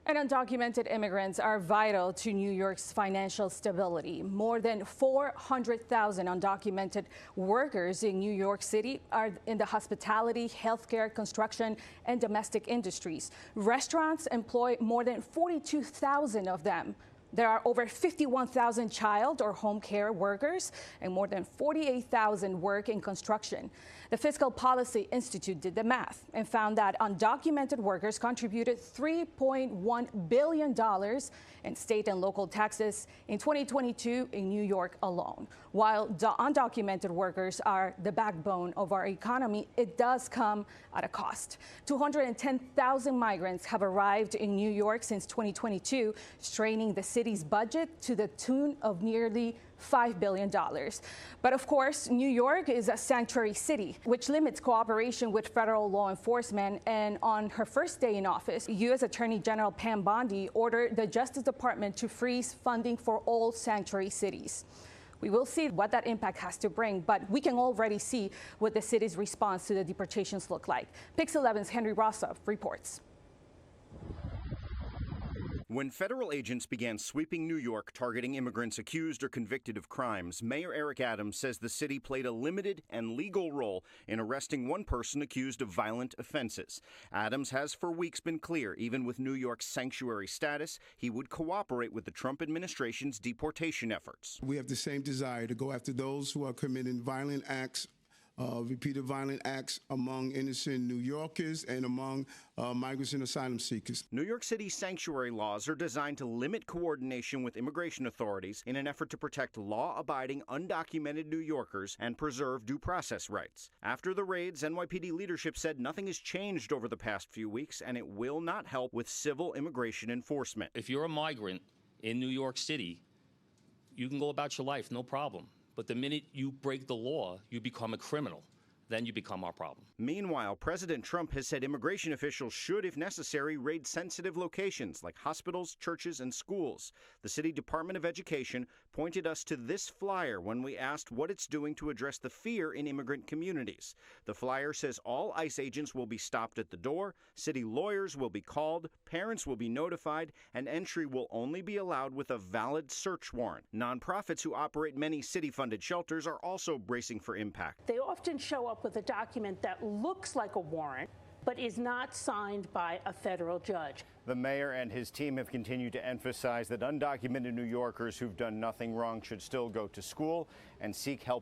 And undocumented immigrants are vital to New York's financial stability. More than 400,000 undocumented workers in New York City are in the hospitality, healthcare, construction, and domestic industries. Restaurants employ more than 42,000 of them. There are over 51,000 child or home care workers, and more than 48,000 work in construction. The Fiscal Policy Institute did the math and found that undocumented workers contributed $3.1 billion in state and local taxes in 2022 in New York alone. While the undocumented workers are the backbone of our economy, it does come at a cost. 210,000 migrants have arrived in New York since 2022, straining the city's budget to the tune of nearly $5 billion. But of course, New York is a sanctuary city, which limits cooperation with federal law enforcement. And on her first day in office, U.S. Attorney General Pam Bondi ordered the Justice Department to freeze funding for all sanctuary cities. We will see what that impact has to bring, but we can already see what the city's response to the deportations look like. Pix 11's Henry Rossoff reports. When federal agents began sweeping New York, targeting immigrants accused or convicted of crimes, Mayor Eric Adams says the city played a limited and legal role in arresting one person accused of violent offenses. Adams has for weeks been clear, even with New York's sanctuary status, he would cooperate with the Trump administration's deportation efforts. We have the same desire to go after those who are committing violent acts, repeated violent acts among innocent New Yorkers and among migrants and asylum seekers. New York City's sanctuary laws are designed to limit coordination with immigration authorities in an effort to protect law-abiding, undocumented New Yorkers and preserve due process rights. After the raids, NYPD leadership said nothing has changed over the past few weeks, and it will not help with civil immigration enforcement. If you're a migrant in New York City, you can go about your life, no problem. But the minute you break the law, you become a criminal. Then you become our problem. Meanwhile, President Trump has said immigration officials should, if necessary, raid sensitive locations like hospitals, churches, and schools. The City Department of Education pointed us to this flyer when we asked what it's doing to address the fear in immigrant communities. The flyer says all ICE agents will be stopped at the door, city lawyers will be called, parents will be notified, and entry will only be allowed with a valid search warrant. Nonprofits who operate many city-funded shelters are also bracing for impact. They often show up with a document that looks like a warrant, but is not signed by a federal judge. The mayor and his team have continued to emphasize that undocumented New Yorkers who've done nothing wrong should still go to school and seek help